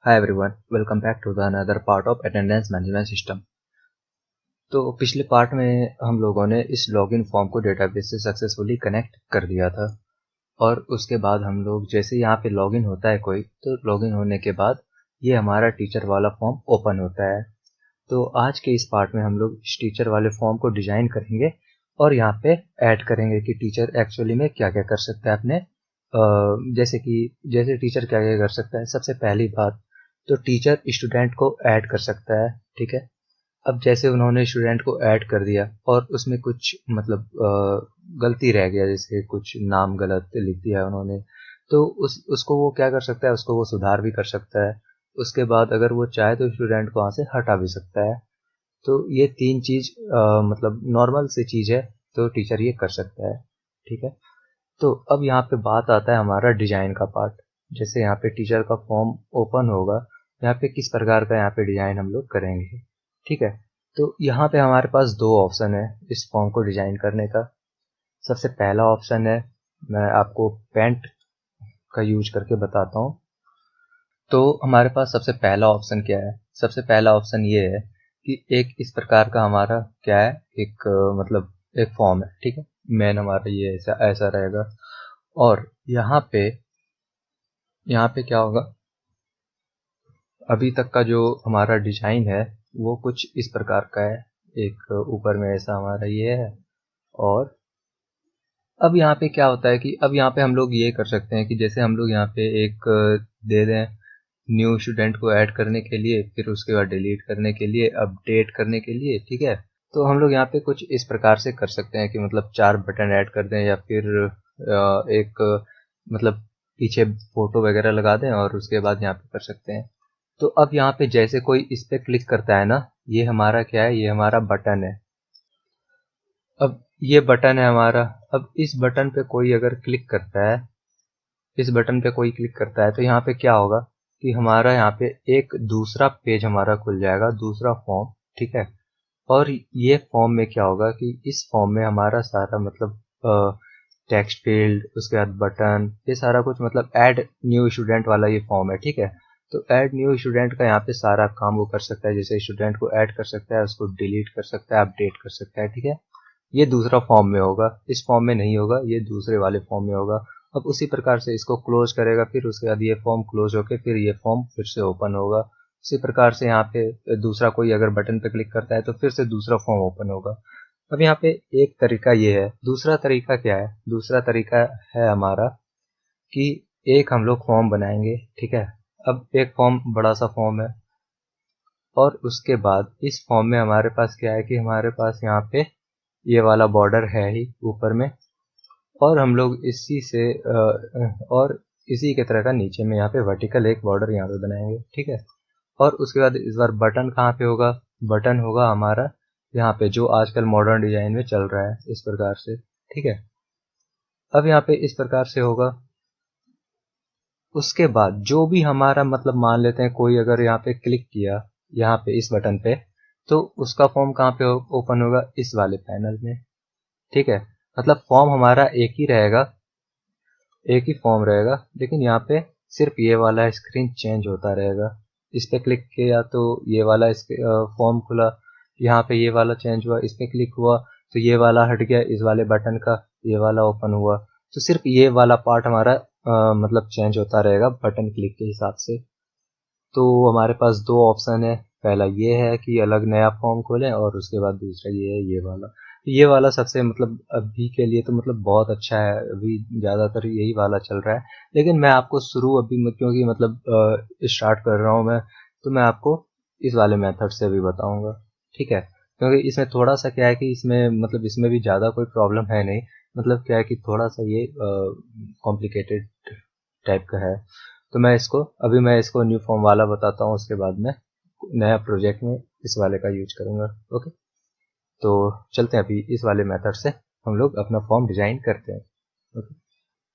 Hi everyone, welcome back to the another part of attendance management system। तो पिछले part में हम लोगों ने इस लॉगिन फॉर्म को डेटाबेस से सक्सेसफुली कनेक्ट कर दिया था और उसके बाद हम लोग जैसे यहाँ पे लॉगिन होता है कोई, तो लॉगिन होने के बाद ये हमारा टीचर वाला फॉर्म ओपन होता है। तो आज के इस पार्ट में हम लोग इस टीचर वाले फॉर्म को डिजाइन करेंगे और यहाँ पे ऐड करेंगे कि टीचर एक्चुअली में क्या क्या कर सकता है अपने जैसे टीचर क्या क्या कर सकता है। सबसे पहली बात तो टीचर स्टूडेंट को ऐड कर सकता है, ठीक है। अब जैसे उन्होंने स्टूडेंट को ऐड कर दिया और उसमें कुछ गलती रह गया, जैसे कुछ नाम गलत लिख दिया उन्होंने, तो उसको वो क्या कर सकता है, उसको वो सुधार भी कर सकता है। उसके बाद अगर वो चाहे तो स्टूडेंट को वहाँ से हटा भी सकता है। तो ये तीन चीज नॉर्मल सी चीज है, तो टीचर ये कर सकता है, ठीक है। तो अब यहाँ पे बात आता है हमारा डिजाइन का पार्ट। जैसे यहाँ पे टीचर का फॉर्म ओपन होगा, यहाँ पे किस प्रकार का यहाँ पे डिजाइन हम लोग करेंगे, ठीक है। तो यहाँ पे हमारे पास दो ऑप्शन है इस फॉर्म को डिजाइन करने का। सबसे पहला ऑप्शन है, मैं आपको पेंट का यूज करके बताता हूँ। तो हमारे पास सबसे पहला ऑप्शन क्या है? सबसे पहला ऑप्शन ये है कि एक इस प्रकार का हमारा क्या है, एक फॉर्म है, ठीक है। मेन हमारा ये ऐसा ऐसा रहेगा और यहाँ पे क्या होगा, अभी तक का जो हमारा डिजाइन है वो कुछ इस प्रकार का है। एक ऊपर में ऐसा हमारा ये है और अब यहाँ पे क्या होता है कि अब यहाँ पे हम लोग ये कर सकते हैं कि जैसे हम लोग यहाँ पे एक दे दें न्यू स्टूडेंट को ऐड करने के लिए, फिर उसके बाद डिलीट करने के लिए, अपडेट करने के लिए, ठीक है। तो हम लोग यहाँ पे कुछ इस प्रकार से कर सकते हैं कि मतलब 4 बटन ऐड कर दें या फिर एक मतलब पीछे फोटो वगैरह लगा दें और उसके बाद यहाँ पे कर सकते हैं। तो अब यहाँ पे जैसे कोई इस पे क्लिक करता है ना, ये हमारा क्या है, ये हमारा बटन है। अब ये बटन है हमारा। अब इस बटन पे कोई अगर क्लिक करता है, इस बटन पे कोई क्लिक करता है तो यहाँ पे क्या होगा कि हमारा यहाँ पे एक दूसरा पेज हमारा खुल जाएगा, दूसरा फॉर्म, ठीक है। और ये फॉर्म में क्या होगा कि इस फॉर्म में हमारा सारा टेक्स्ट फील्ड, उसके बाद बटन, ये सारा कुछ मतलब ऐड न्यू स्टूडेंट वाला ये फॉर्म है, ठीक है। तो ऐड न्यू स्टूडेंट का यहाँ पे सारा काम वो कर सकता है, जैसे स्टूडेंट को ऐड कर सकता है, उसको डिलीट कर सकता है, अपडेट कर सकता है, ठीक है। ये दूसरा फॉर्म में होगा, इस फॉर्म में नहीं होगा, ये दूसरे वाले फॉर्म में होगा। अब उसी प्रकार से इसको क्लोज करेगा, फिर उसके बाद ये फॉर्म क्लोज होकर फिर ये फॉर्म फिर से ओपन होगा। उसी प्रकार से यहाँ पे दूसरा कोई अगर बटन पे क्लिक करता है तो फिर से दूसरा फॉर्म ओपन होगा। अब यहाँ पे एक तरीका ये है। दूसरा तरीका क्या है? दूसरा तरीका है हमारा कि एक हम लोग फॉर्म बनाएंगे, ठीक है। अब एक फॉर्म बड़ा सा फॉर्म है और उसके बाद इस फॉर्म में हमारे पास क्या है कि हमारे पास यहाँ पे ये वाला बॉर्डर है ही ऊपर में, और हम लोग और इसी के तरह का नीचे में यहाँ पे वर्टिकल एक बॉर्डर यहाँ पे बनाएंगे, ठीक है। और उसके बाद इस बार बटन कहाँ पे होगा? बटन होगा हमारा यहाँ पे, जो आजकल मॉडर्न डिजाइन में चल रहा है इस प्रकार से, ठीक है। अब यहाँ पे इस प्रकार से होगा। उसके बाद जो भी हमारा मतलब मान लेते हैं कोई अगर यहाँ पे क्लिक किया यहाँ पे इस बटन पे, तो उसका फॉर्म कहाँ पे ओपन होगा? इस वाले पैनल में, ठीक है। मतलब फॉर्म हमारा एक ही रहेगा, एक ही फॉर्म रहेगा, लेकिन यहाँ पे सिर्फ ये वाला स्क्रीन चेंज होता रहेगा। इस पे क्लिक किया तो ये वाला फॉर्म खुला, यहाँ पे ये वाला चेंज हुआ, इस पे क्लिक हुआ तो ये वाला हट गया, इस वाले बटन का ये वाला ओपन हुआ। तो सिर्फ ये वाला पार्ट हमारा मतलब चेंज होता रहेगा बटन क्लिक के हिसाब से। तो हमारे पास दो ऑप्शन है, पहला ये है कि अलग नया फॉर्म खोलें और उसके बाद दूसरा ये है ये वाला। ये वाला सबसे मतलब अभी के लिए तो मतलब बहुत अच्छा है, अभी ज़्यादातर यही वाला चल रहा है। लेकिन मैं आपको शुरू अभी क्योंकि स्टार्ट कर रहा हूँ मैं, तो मैं आपको इस वाले मेथड से भी बताऊंगा, ठीक है। क्योंकि इसमें थोड़ा सा क्या है कि इसमें मतलब इसमें भी ज़्यादा कोई प्रॉब्लम है नहीं, मतलब क्या है कि थोड़ा सा ये कॉम्प्लिकेटेड टाइप का है। तो मैं इसको न्यू फॉर्म वाला बताता हूँ, उसके बाद में नया प्रोजेक्ट में इस वाले का यूज करूंगा, ओके। तो चलते हैं अभी इस वाले मेथड से हम लोग अपना फॉर्म डिजाइन करते हैं, ओके।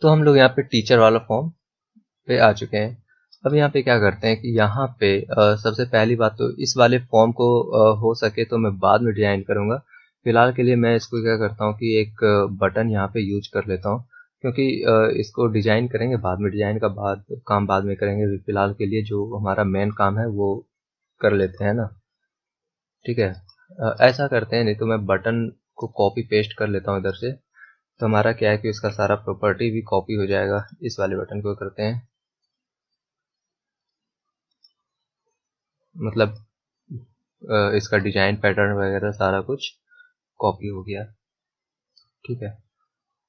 तो हम लोग यहाँ पे टीचर वाला फॉर्म पे आ चुके हैं। अब यहाँ पे क्या करते हैं कि यहाँ पे सबसे पहली बात तो इस वाले फॉर्म को हो सके तो मैं बाद में डिजाइन करूंगा। फिलहाल के लिए मैं इसको क्या करता हूँ कि एक बटन यहाँ पे यूज कर लेता हूँ, क्योंकि इसको डिजाइन करेंगे बाद में, डिजाइन का काम बाद में करेंगे। फिलहाल के लिए जो हमारा मेन काम है वो कर लेते हैं ना। ठीक है, ऐसा करते हैं, नहीं तो मैं बटन को कॉपी पेस्ट कर लेता हूँ इधर से, तो हमारा क्या है कि उसका सारा प्रॉपर्टी भी कॉपी हो जाएगा। इस वाले बटन को करते हैं, मतलब इसका डिजाइन पैटर्न वगैरह सारा कुछ कॉपी हो गया। ठीक है,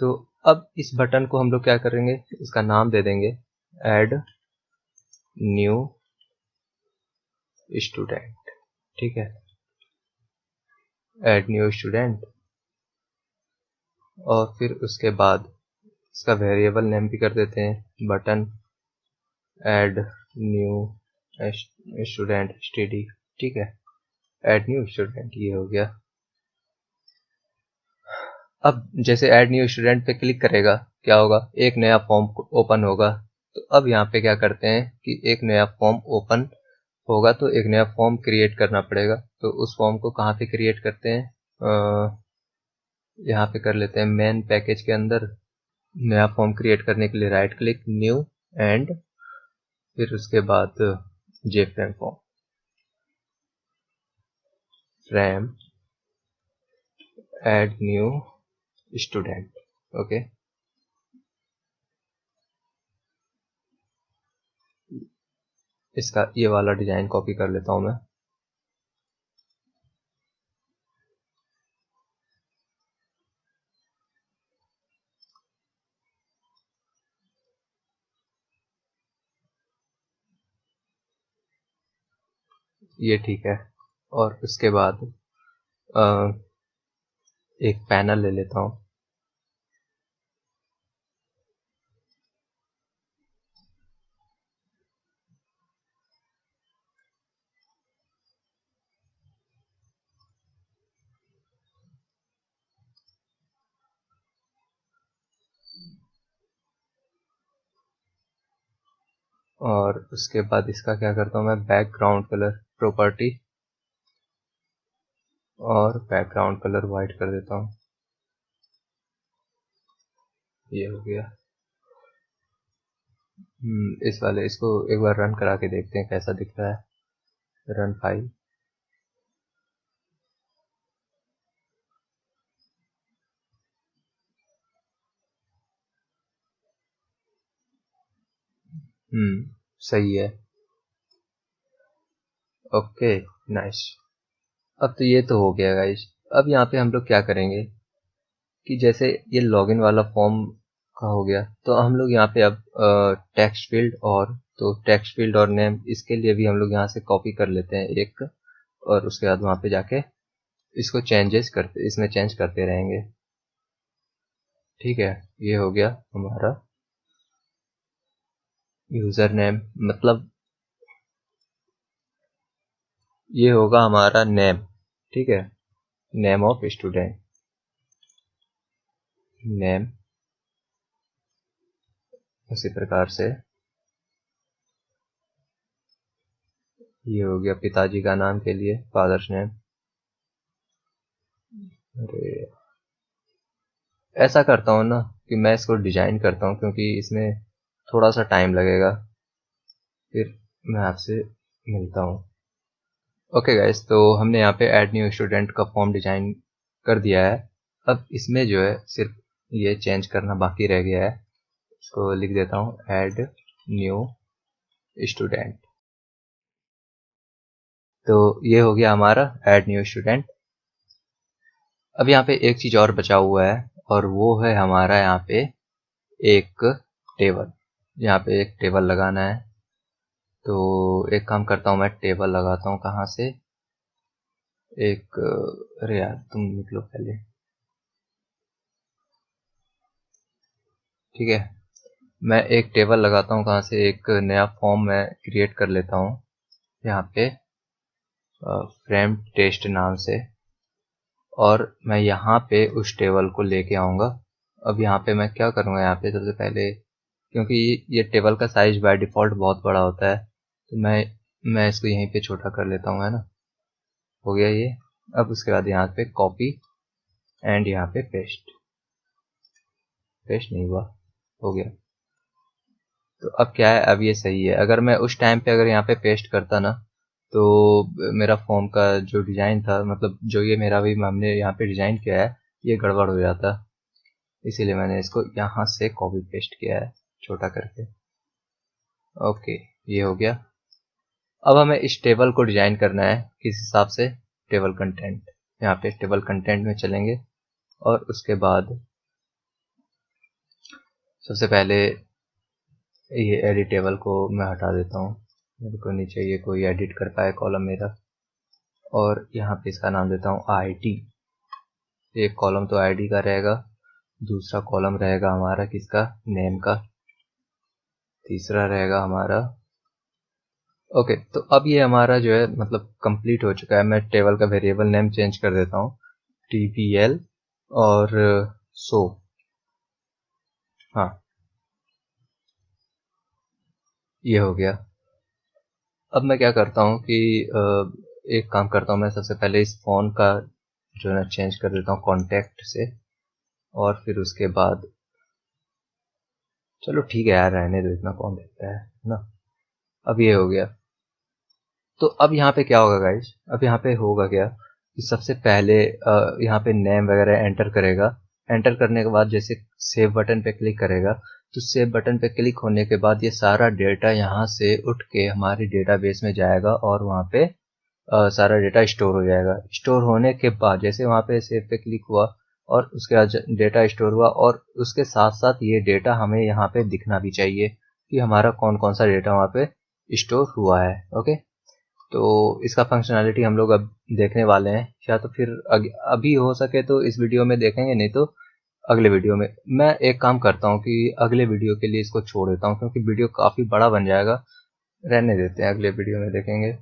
तो अब इस बटन को हम लोग क्या करेंगे, इसका नाम दे देंगे ऐड न्यू स्टूडेंट। ठीक है, ऐड न्यू स्टूडेंट, और फिर उसके बाद इसका वेरिएबल नेम भी कर देते हैं, button add new student study. ठीक है, ऐड न्यू स्टूडेंट ये हो गया। अब जैसे ऐड न्यू स्टूडेंट पे क्लिक करेगा, क्या होगा, एक नया फॉर्म ओपन होगा। तो अब यहाँ पे क्या करते हैं कि एक नया फॉर्म ओपन होगा, तो एक नया फॉर्म क्रिएट करना पड़ेगा। तो उस फॉर्म को कहाँ पे क्रिएट करते हैं, यहाँ पे कर लेते हैं मेन पैकेज के अंदर। नया फॉर्म क्रिएट करने के लिए राइट क्लिक, न्यू, एंड फिर उसके बाद जेफ्रेम form, frame add new student. Okay, इसका ये वाला डिजाइन कॉपी कर लेता हूं मैं। ये ठीक है, और उसके बाद एक पैनल ले लेता हूँ। और उसके बाद इसका क्या करता हूँ मैं, बैकग्राउंड कलर प्रॉपर्टी, और बैकग्राउंड कलर वाइट कर देता हूँ। ये हो गया। इस वाले इसको एक बार रन करा के देखते हैं कैसा दिख रहा है। रन फाइल, सही है। Okay, nice. अब तो ये तो हो गया गाइस। अब यहाँ पे हम लोग क्या करेंगे कि जैसे ये लॉगिन वाला फॉर्म का हो गया, तो हम लोग यहाँ पे अब टेक्स्ट फील्ड, और तो टेक्स्ट फील्ड और नेम, इसके लिए भी हम लोग यहाँ से कॉपी कर लेते हैं एक, और उसके बाद वहाँ पे जाके इसको इसमें चेंज करते रहेंगे। ठीक है, ये हो गया हमारा यूजर नेम, मतलब ये होगा हमारा नेम। ठीक है, नेम ऑफ स्टूडेंट, नेम उसी प्रकार से ये हो गया पिताजी का नाम के लिए, फादर्स नेम। अरे ऐसा करता हूँ ना कि मैं इसको डिजाइन करता हूँ, क्योंकि इसमें थोड़ा सा टाइम लगेगा। फिर मैं आपसे मिलता हूँ। ओके गाइस, तो हमने यहाँ पे ऐड न्यू स्टूडेंट का फॉर्म डिजाइन कर दिया है। अब इसमें जो है सिर्फ ये चेंज करना बाकी रह गया है। इसको लिख देता हूँ ऐड न्यू स्टूडेंट। तो ये हो गया हमारा ऐड न्यू स्टूडेंट। अब यहाँ पे एक चीज और बचा हुआ है, और वो है हमारा यहाँ पे एक टेबल। यहाँ पे एक टेबल लगाना है। तो एक काम करता हूँ, मैं टेबल लगाता हूँ कहाँ से, एक, अरे यार तुम निकलो पहले। ठीक है, मैं एक टेबल लगाता हूँ कहाँ से, एक नया फॉर्म मैं क्रिएट कर लेता हूँ यहाँ पे फ्रेम टेस्ट नाम से, और मैं यहाँ पे उस टेबल को लेके आऊँगा। अब यहाँ पे मैं क्या करूँगा, यहाँ पे सबसे पहले, क्योंकि ये टेबल का साइज बाय डिफ़ॉल्ट बहुत बड़ा होता है, तो मैं इसको यहीं पे छोटा कर लेता हूँ, है ना। हो गया ये। अब उसके बाद यहाँ पे कॉपी एंड यहाँ पे पेस्ट नहीं हुआ। हो गया। तो अब क्या है, अब ये सही है। अगर मैं उस टाइम पे अगर यहाँ पे पेस्ट करता ना, तो मेरा फॉर्म का जो डिज़ाइन था, मतलब जो ये मेरा भी हमने यहाँ पे डिज़ाइन किया है, ये गड़बड़ हो जाता। इसीलिए मैंने इसको यहाँ से कॉपी पेस्ट किया है छोटा करके। ओके, ये हो गया। अब हमें इस टेबल को डिज़ाइन करना है किस हिसाब से, टेबल कंटेंट। यहाँ पे टेबल कंटेंट में चलेंगे और उसके बाद सबसे पहले ये एडिट टेबल को मैं हटा देता हूँ, मेरे को नहीं चाहिए कोई एडिट कर पाए कॉलम मेरा। और यहाँ पे इसका नाम देता हूँ आईडी। एक कॉलम तो आईडी का रहेगा, दूसरा कॉलम रहेगा हमारा किसका, नेम का, तीसरा रहेगा हमारा। ओके, तो अब ये हमारा जो है मतलब कंप्लीट हो चुका है। मैं टेबल का वेरिएबल नेम चेंज कर देता हूँ, tpl और सो। हाँ, ये हो गया। अब मैं क्या करता हूँ कि एक काम करता हूँ, मैं सबसे पहले इस फोन का जो है चेंज कर देता हूँ कॉन्टैक्ट से, और फिर उसके बाद चलो ठीक है यार, रहने दो, इतना कौन देखता है ना। अब ये हो गया। तो अब यहाँ पे क्या होगा गाइस, अब यहाँ पे होगा क्या कि सबसे पहले यहाँ पे नेम वगैरह एंटर करेगा। एंटर करने के बाद जैसे सेव बटन पे क्लिक करेगा, तो सेव बटन पे क्लिक होने के बाद ये सारा डेटा यहाँ से उठ के हमारे डेटाबेस में जाएगा और वहाँ पे सारा डेटा स्टोर हो जाएगा। स्टोर होने के बाद जैसे वहाँ पे सेव पे क्लिक हुआ और उसके बाद डेटा स्टोर हुआ, और उसके साथ साथ ये डेटा हमें यहाँ पे दिखना भी चाहिए कि हमारा कौन कौन सा डेटा वहाँ पे स्टोर हुआ है। ओके, तो इसका फंक्शनैलिटी हम लोग अब देखने वाले हैं, या तो फिर अभी हो सके तो इस वीडियो में देखेंगे, नहीं तो अगले वीडियो में। मैं एक काम करता हूँ कि अगले वीडियो के लिए इसको छोड़ देता हूँ, क्योंकि वीडियो काफ़ी बड़ा बन जाएगा। रहने देते हैं, अगले वीडियो में देखेंगे।